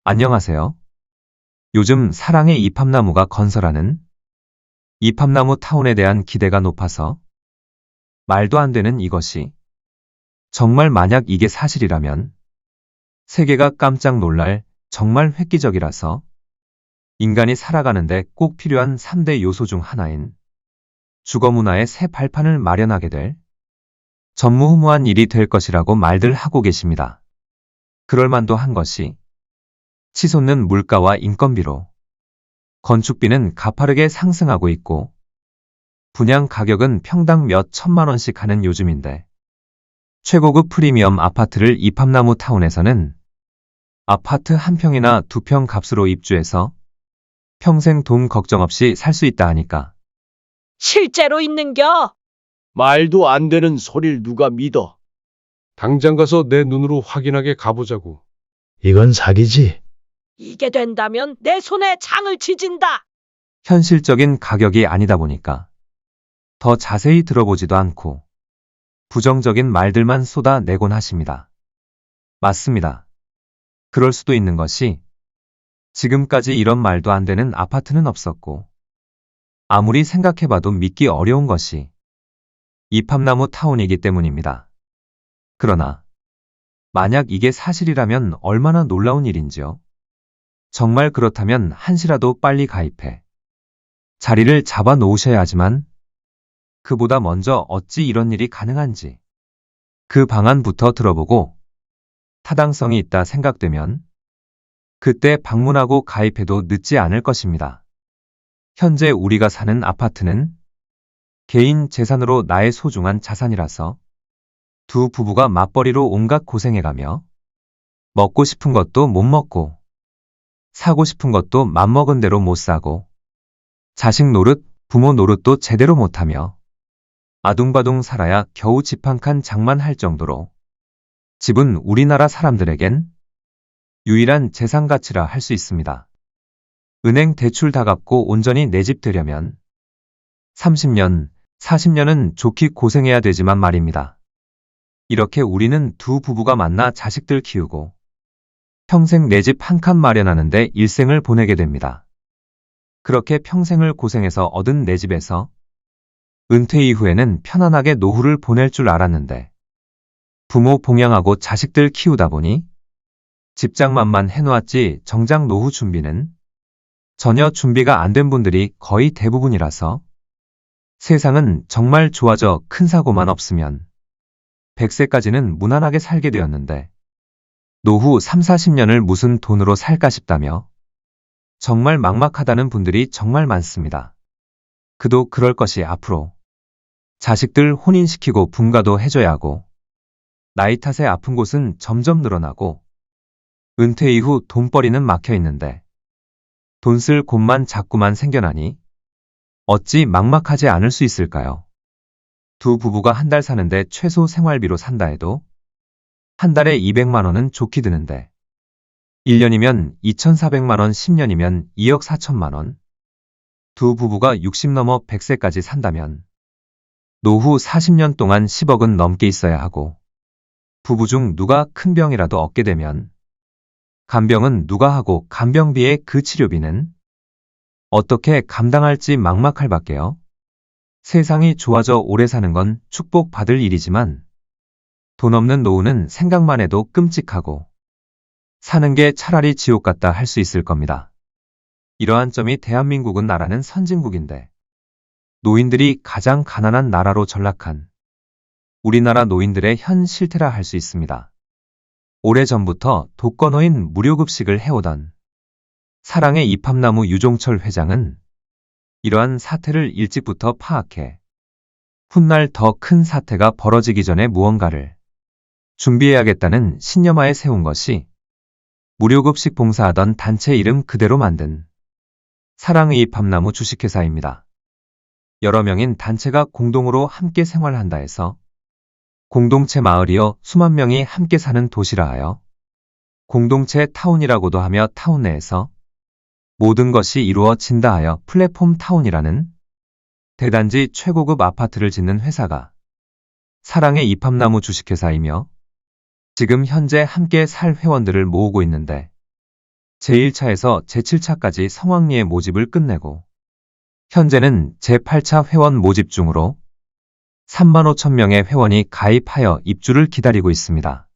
안녕하세요. 요즘 사랑의 이팝나무가 건설하는 이팝나무 타운에 대한 기대가 높아서 말도 안 되는 이것이 정말 만약 이게 사실이라면 세계가 깜짝 놀랄 정말 획기적이라서 인간이 살아가는데 꼭 필요한 3대 요소 중 하나인 주거문화의 새 발판을 마련하게 될 전무후무한 일이 될 것이라고 말들 하고 계십니다. 그럴 만도 한 것이 치솟는 물가와 인건비로 건축비는 가파르게 상승하고 있고 분양 가격은 평당 몇 천만 원씩 하는 요즘인데 최고급 프리미엄 아파트를 이팝나무 타운에서는 아파트 한 평이나 두 평 값으로 입주해서 평생 돈 걱정 없이 살 수 있다 하니까 실제로 있는겨? 말도 안 되는 소리를 누가 믿어? 당장 가서 내 눈으로 확인하게 가보자고. 이건 사기지. 이게 된다면 내 손에 장을 지진다. 현실적인 가격이 아니다 보니까 더 자세히 들어보지도 않고 부정적인 말들만 쏟아내곤 하십니다. 맞습니다. 그럴 수도 있는 것이 지금까지 이런 말도 안 되는 아파트는 없었고 아무리 생각해봐도 믿기 어려운 것이 이팝나무 타운이기 때문입니다. 그러나 만약 이게 사실이라면 얼마나 놀라운 일인지요. 정말 그렇다면 한시라도 빨리 가입해 자리를 잡아 놓으셔야 하지만 그보다 먼저 어찌 이런 일이 가능한지 그 방안부터 들어보고 타당성이 있다 생각되면 그때 방문하고 가입해도 늦지 않을 것입니다. 현재 우리가 사는 아파트는 개인 재산으로 나의 소중한 자산이라서 두 부부가 맞벌이로 온갖 고생해가며 먹고 싶은 것도 못 먹고 사고 싶은 것도 맘먹은 대로 못 사고 자식 노릇, 부모 노릇도 제대로 못하며 아둥바둥 살아야 겨우 집 한 칸 장만할 정도로 집은 우리나라 사람들에겐 유일한 재산 가치라 할 수 있습니다. 은행 대출 다 갚고 온전히 내 집 되려면 30년, 40년은 좋게 고생해야 되지만 말입니다. 이렇게 우리는 두 부부가 만나 자식들 키우고 평생 내 집 한 칸 마련하는데 일생을 보내게 됩니다. 그렇게 평생을 고생해서 얻은 내 집에서 은퇴 이후에는 편안하게 노후를 보낼 줄 알았는데 부모 봉양하고 자식들 키우다 보니 집장만만 해놓았지 정작 노후 준비는 전혀 준비가 안 된 분들이 거의 대부분이라서 세상은 정말 좋아져 큰 사고만 없으면 100세까지는 무난하게 살게 되었는데 노후 3, 40년을 무슨 돈으로 살까 싶다며 정말 막막하다는 분들이 정말 많습니다. 그도 그럴 것이 앞으로 자식들 혼인시키고 분가도 해줘야 하고 나이 탓에 아픈 곳은 점점 늘어나고 은퇴 이후 돈벌이는 막혀 있는데 돈 쓸 곳만 자꾸만 생겨나니 어찌 막막하지 않을 수 있을까요? 두 부부가 한 달 사는데 최소 생활비로 산다 해도 한 달에 200만 원은 좋게 드는데 1년이면 2,400만 원, 10년이면 2억 4천만 원. 두 부부가 60 넘어 100세까지 산다면 노후 40년 동안 10억은 넘게 있어야 하고 부부 중 누가 큰 병이라도 얻게 되면 간병은 누가 하고 간병비의 그 치료비는 어떻게 감당할지 막막할 밖에요. 세상이 좋아져 오래 사는 건 축복받을 일이지만 돈 없는 노후는 생각만 해도 끔찍하고 사는 게 차라리 지옥 같다 할 수 있을 겁니다. 이러한 점이 대한민국은 나라는 선진국인데 노인들이 가장 가난한 나라로 전락한 우리나라 노인들의 현 실태라 할 수 있습니다. 오래전부터 독거노인 무료급식을 해오던 사랑의 이팝나무 유종철 회장은 이러한 사태를 일찍부터 파악해 훗날 더 큰 사태가 벌어지기 전에 무언가를 준비해야겠다는 신념하에 세운 것이 무료급식 봉사하던 단체 이름 그대로 만든 사랑의 이팝나무 주식회사입니다. 여러 명인 단체가 공동으로 함께 생활한다 해서 공동체 마을이여 수만 명이 함께 사는 도시라 하여 공동체 타운이라고도 하며 타운 내에서 모든 것이 이루어진다 하여 플랫폼 타운이라는 대단지 최고급 아파트를 짓는 회사가 사랑의 이팝나무 주식회사이며 지금 현재 함께 살 회원들을 모으고 있는데 제1차에서 제7차까지 성황리의 모집을 끝내고 현재는 제8차 회원 모집 중으로 35,000명의 회원이 가입하여 입주를 기다리고 있습니다.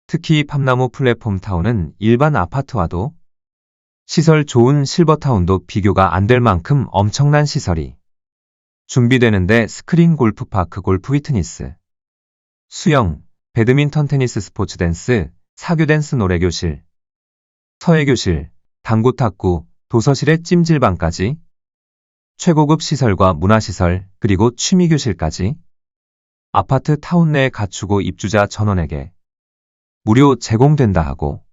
특히 팜나무 플랫폼타운은 일반 아파트와도 시설 좋은 실버타운도 비교가 안 될 만큼 엄청난 시설이 준비되는데 스크린 골프파크 골프 피트니스, 수영, 배드민턴 테니스 스포츠 댄스, 사교 댄스 노래교실, 서예교실, 당구 탁구, 도서실의 찜질방까지 최고급 시설과 문화시설 그리고 취미교실까지 아파트 타운 내에 갖추고 입주자 전원에게 무료 제공된다 하고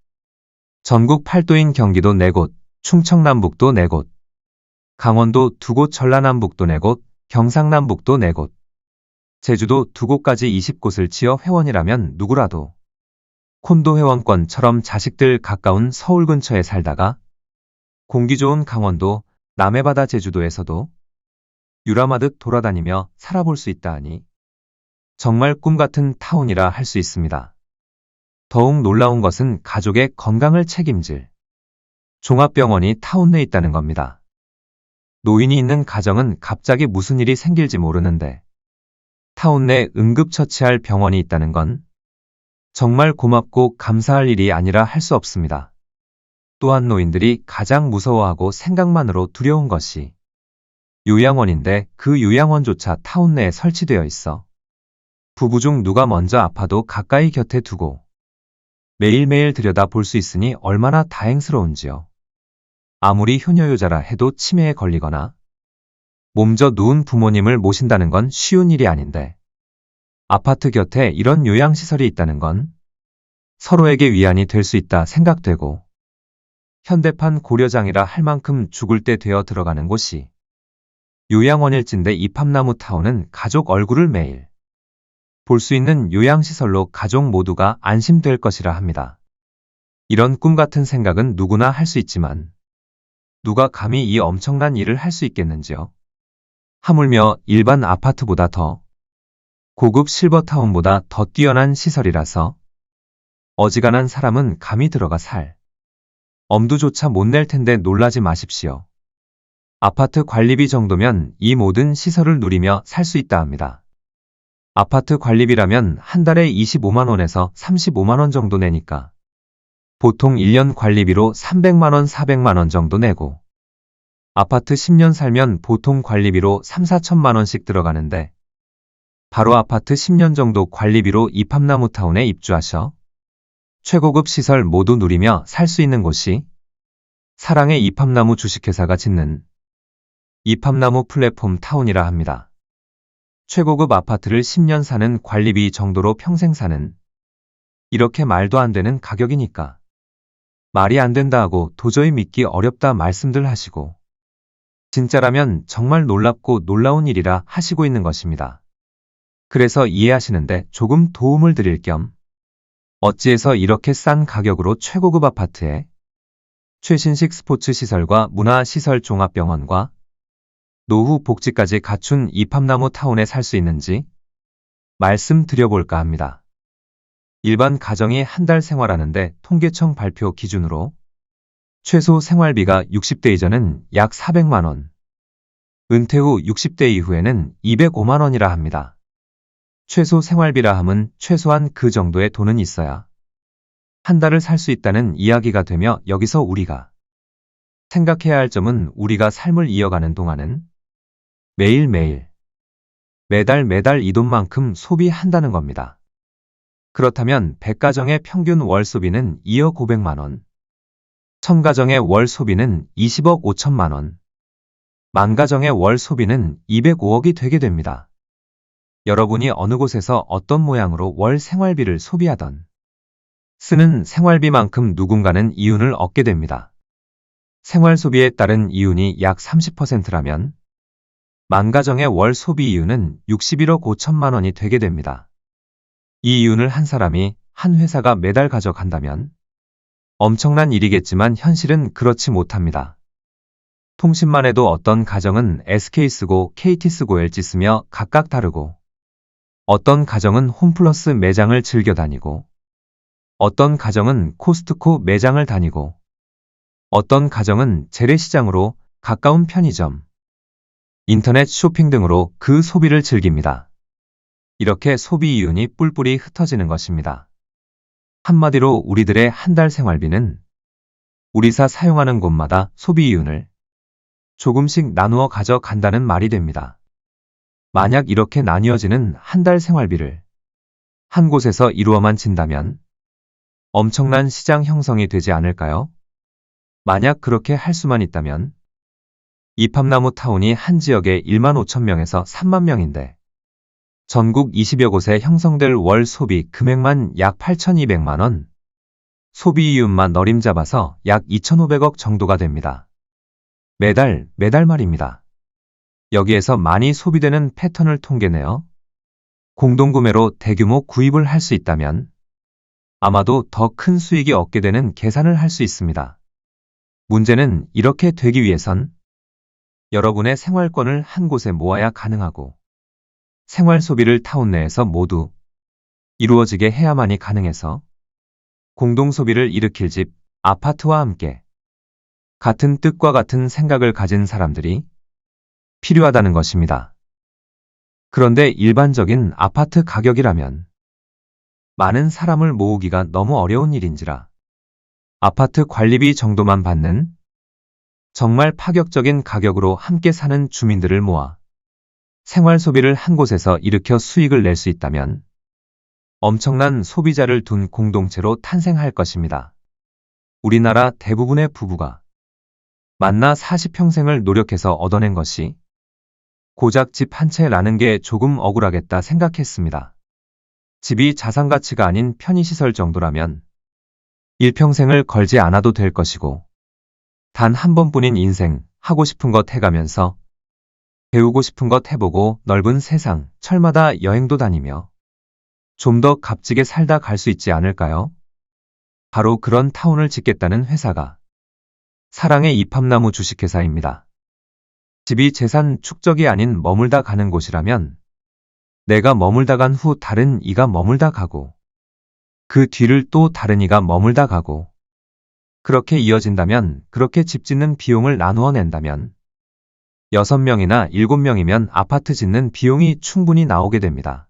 전국 8도인 경기도 4곳, 충청남북도 4곳, 강원도 2곳, 전라남북도 4곳, 경상남북도 4곳, 제주도 2곳까지 20곳을 지어 회원이라면 누구라도 콘도 회원권처럼 자식들 가까운 서울 근처에 살다가 공기 좋은 강원도, 남해바다 제주도에서도 유람하듯 돌아다니며 살아볼 수 있다 하니 정말 꿈같은 타운이라 할 수 있습니다. 더욱 놀라운 것은 가족의 건강을 책임질 종합병원이 타운 내에 있다는 겁니다. 노인이 있는 가정은 갑자기 무슨 일이 생길지 모르는데 타운 내 응급처치할 병원이 있다는 건 정말 고맙고 감사할 일이 아니라 할 수 없습니다. 또한 노인들이 가장 무서워하고 생각만으로 두려운 것이 요양원인데 그 요양원조차 타운 내에 설치되어 있어 부부 중 누가 먼저 아파도 가까이 곁에 두고 매일매일 들여다 볼 수 있으니 얼마나 다행스러운지요. 아무리 효녀효자라 해도 치매에 걸리거나 몸져 누운 부모님을 모신다는 건 쉬운 일이 아닌데 아파트 곁에 이런 요양시설이 있다는 건 서로에게 위안이 될 수 있다 생각되고 현대판 고려장이라 할 만큼 죽을 때 되어 들어가는 곳이 요양원일진데 이 팜나무 타운은 가족 얼굴을 매일 볼 수 있는 요양시설로 가족 모두가 안심될 것이라 합니다. 이런 꿈같은 생각은 누구나 할 수 있지만 누가 감히 이 엄청난 일을 할 수 있겠는지요? 하물며 일반 아파트보다 더 고급 실버타운보다 더 뛰어난 시설이라서 어지간한 사람은 감히 들어가 살 엄두조차 못 낼 텐데 놀라지 마십시오. 아파트 관리비 정도면 이 모든 시설을 누리며 살 수 있다 합니다. 아파트 관리비라면 한 달에 25만 원에서 35만 원 정도 내니까 보통 1년 관리비로 300만 원, 400만 원 정도 내고 아파트 10년 살면 보통 관리비로 3, 4천만 원씩 들어가는데 바로 아파트 10년 정도 관리비로 이 팜나무 타운에 입주하셔 최고급 시설 모두 누리며 살 수 있는 곳이 사랑의 이팜나무 주식회사가 짓는 이팜나무 플랫폼 타운이라 합니다. 최고급 아파트를 10년 사는 관리비 정도로 평생 사는 이렇게 말도 안 되는 가격이니까 말이 안 된다 하고 도저히 믿기 어렵다 말씀들 하시고 진짜라면 정말 놀랍고 놀라운 일이라 하시고 있는 것입니다. 그래서 이해하시는데 조금 도움을 드릴 겸 어찌해서 이렇게 싼 가격으로 최고급 아파트에 최신식 스포츠 시설과 문화시설 종합병원과 노후 복지까지 갖춘 이팜나무 타운에 살 수 있는지 말씀드려볼까 합니다. 일반 가정이 한 달 생활하는데 통계청 발표 기준으로 최소 생활비가 60대 이전은 약 400만 원, 은퇴 후 60대 이후에는 205만 원이라 합니다. 최소 생활비라 함은 최소한 그 정도의 돈은 있어야 한 달을 살 수 있다는 이야기가 되며 여기서 우리가 생각해야 할 점은 우리가 삶을 이어가는 동안은 매일매일 매달 이 돈만큼 소비한다는 겁니다. 그렇다면 100가정의 평균 월 소비는 2억 500만 원, 1000가정의 월 소비는 20억 5천만 원, 10,000가정의 월 소비는 205억이 되게 됩니다. 여러분이 어느 곳에서 어떤 모양으로 월 생활비를 소비하던 쓰는 생활비만큼 누군가는 이윤을 얻게 됩니다. 생활 소비에 따른 이윤이 약 30%라면 10,000가정의 월 소비 이윤은 61억 5천만 원이 되게 됩니다. 이 이윤을 한 사람이 한 회사가 매달 가져간다면 엄청난 일이겠지만 현실은 그렇지 못합니다. 통신만 해도 어떤 가정은 SK 쓰고 KT 쓰고 LG 쓰며 각각 다르고 어떤 가정은 홈플러스 매장을 즐겨 다니고 어떤 가정은 코스트코 매장을 다니고 어떤 가정은 재래시장으로 가까운 편의점, 인터넷 쇼핑 등으로 그 소비를 즐깁니다. 이렇게 소비 이윤이 뿔뿔이 흩어지는 것입니다. 한마디로 우리들의 한 달 생활비는 우리사 사용하는 곳마다 소비 이윤을 조금씩 나누어 가져간다는 말이 됩니다. 만약 이렇게 나뉘어지는 한 달 생활비를 한 곳에서 이루어만 진다면 엄청난 시장 형성이 되지 않을까요? 만약 그렇게 할 수만 있다면 이팝나무 타운이 한 지역에 1만 5천 명에서 3만 명인데 전국 20여 곳에 형성될 월 소비 금액만 약 8,200만 원, 소비 이윤만 너림잡아서 약 2,500억 정도가 됩니다. 매달 말입니다. 여기에서 많이 소비되는 패턴을 통계내어 공동구매로 대규모 구입을 할 수 있다면 아마도 더 큰 수익이 얻게 되는 계산을 할 수 있습니다. 문제는 이렇게 되기 위해선 여러분의 생활권을 한 곳에 모아야 가능하고 생활 소비를 타운 내에서 모두 이루어지게 해야만이 가능해서 공동소비를 일으킬 집, 아파트와 함께 같은 뜻과 같은 생각을 가진 사람들이 필요하다는 것입니다. 그런데 일반적인 아파트 가격이라면 많은 사람을 모으기가 너무 어려운 일인지라 아파트 관리비 정도만 받는 정말 파격적인 가격으로 함께 사는 주민들을 모아 생활 소비를 한 곳에서 일으켜 수익을 낼 수 있다면 엄청난 소비자를 둔 공동체로 탄생할 것입니다. 우리나라 대부분의 부부가 만나 40평생을 노력해서 얻어낸 것이 고작 집 한 채라는 게 조금 억울하겠다 생각했습니다. 집이 자산가치가 아닌 편의시설 정도라면 일평생을 걸지 않아도 될 것이고 단 한 번뿐인 인생 하고 싶은 것 해가면서 배우고 싶은 것 해보고 넓은 세상 철마다 여행도 다니며 좀 더 값지게 살다 갈 수 있지 않을까요? 바로 그런 타운을 짓겠다는 회사가 사랑의 이팝나무 주식회사입니다. 집이 재산 축적이 아닌 머물다 가는 곳이라면 내가 머물다 간 후 다른 이가 머물다 가고 그 뒤를 또 다른 이가 머물다 가고 그렇게 이어진다면 그렇게 집 짓는 비용을 나누어 낸다면 6명이나 7명이면 아파트 짓는 비용이 충분히 나오게 됩니다.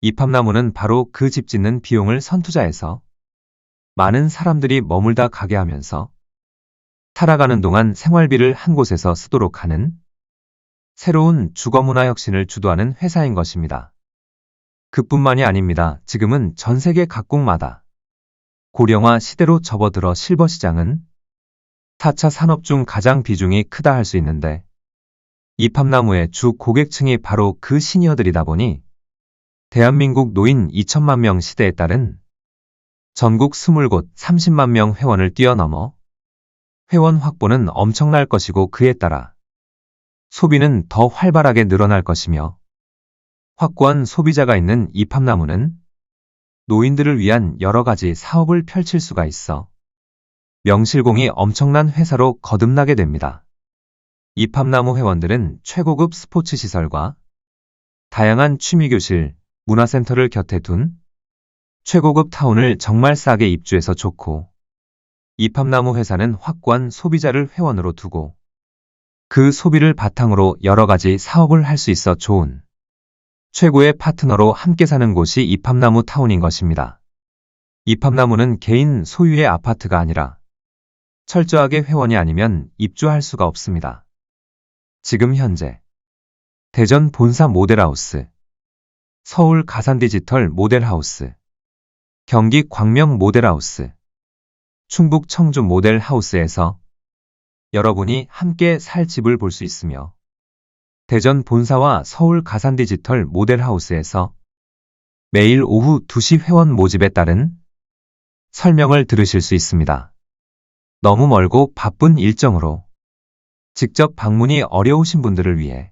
이팝나무는 바로 그 집 짓는 비용을 선투자해서 많은 사람들이 머물다 가게 하면서 살아가는 동안 생활비를 한 곳에서 쓰도록 하는 새로운 주거문화 혁신을 주도하는 회사인 것입니다. 그뿐만이 아닙니다. 지금은 전 세계 각국마다 고령화 시대로 접어들어 실버 시장은 4차 산업 중 가장 비중이 크다 할 수 있는데 이팝나무의 주 고객층이 바로 그 시니어들이다 보니 대한민국 노인 2천만 명 시대에 따른 전국 20곳 30만 명 회원을 뛰어넘어 회원 확보는 엄청날 것이고 그에 따라 소비는 더 활발하게 늘어날 것이며 확고한 소비자가 있는 이팝나무는 노인들을 위한 여러 가지 사업을 펼칠 수가 있어 명실공히 엄청난 회사로 거듭나게 됩니다. 이팝나무 회원들은 최고급 스포츠 시설과 다양한 취미교실, 문화센터를 곁에 둔 최고급 타운을 정말 싸게 입주해서 좋고 이팝나무 회사는 확고한 소비자를 회원으로 두고 그 소비를 바탕으로 여러 가지 사업을 할 수 있어 좋은 최고의 파트너로 함께 사는 곳이 이팝나무 타운인 것입니다. 이팝나무는 개인 소유의 아파트가 아니라 철저하게 회원이 아니면 입주할 수가 없습니다. 지금 현재 대전 본사 모델하우스, 서울 가산디지털 모델하우스, 경기 광명 모델하우스, 충북 청주 모델하우스에서 여러분이 함께 살 집을 볼 수 있으며 대전 본사와 서울 가산디지털 모델하우스에서 매일 오후 2시 회원 모집에 따른 설명을 들으실 수 있습니다. 너무 멀고 바쁜 일정으로 직접 방문이 어려우신 분들을 위해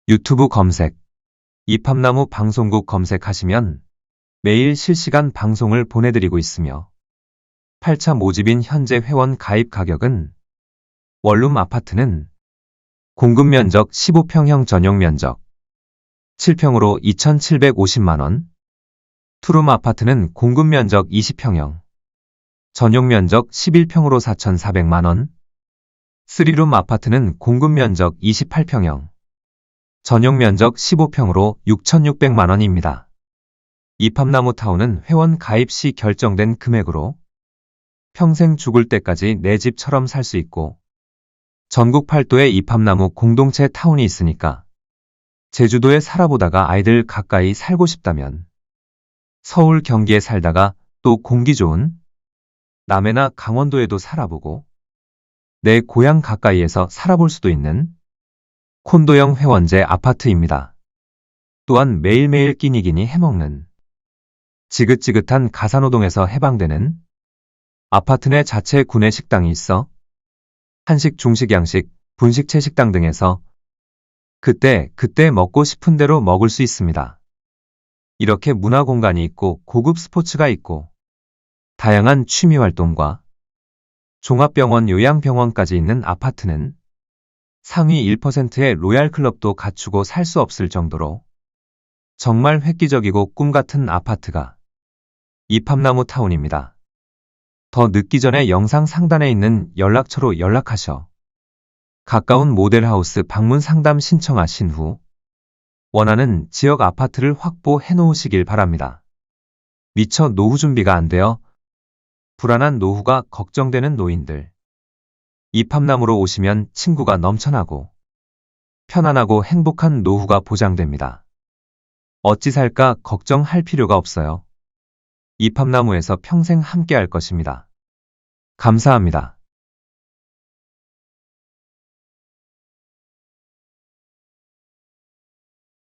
유튜브 검색, 이팝나무 방송국 검색하시면 매일 실시간 방송을 보내드리고 있으며 8차 모집인 현재 회원 가입 가격은 원룸 아파트는 공급 면적 15평형 전용 면적 7평으로 2,750만원, 투룸 아파트는 공급 면적 20평형 전용 면적 11평으로 4,400만 원. 3룸 아파트는 공급 면적 28평형. 전용 면적 15평으로 6,600만 원입니다. 이팝나무 타운은 회원 가입 시 결정된 금액으로 평생 죽을 때까지 내 집처럼 살 수 있고 전국 8도에 이팝나무 공동체 타운이 있으니까 제주도에 살아보다가 아이들 가까이 살고 싶다면 서울 경기에 살다가 또 공기 좋은 남해나 강원도에도 살아보고 내 고향 가까이에서 살아볼 수도 있는 콘도형 회원제 아파트입니다. 또한 매일매일 끼니끼니 해먹는 지긋지긋한 가사노동에서 해방되는 아파트 내 자체 구내 식당이 있어 한식, 중식, 양식, 분식, 채식당 등에서 그때 먹고 싶은 대로 먹을 수 있습니다. 이렇게 문화 공간이 있고 고급 스포츠가 있고 다양한 취미 활동과 종합병원, 요양병원까지 있는 아파트는 상위 1%의 로얄클럽도 갖추고 살 수 없을 정도로 정말 획기적이고 꿈같은 아파트가 이팝나무 타운입니다. 더 늦기 전에 영상 상단에 있는 연락처로 연락하셔 가까운 모델하우스 방문 상담 신청하신 후 원하는 지역 아파트를 확보해 놓으시길 바랍니다. 미처 노후 준비가 안 되어 불안한 노후가 걱정되는 노인들. 이팝나무로 오시면 친구가 넘쳐나고 편안하고 행복한 노후가 보장됩니다. 어찌 살까 걱정할 필요가 없어요. 이팝나무에서 평생 함께할 것입니다. 감사합니다.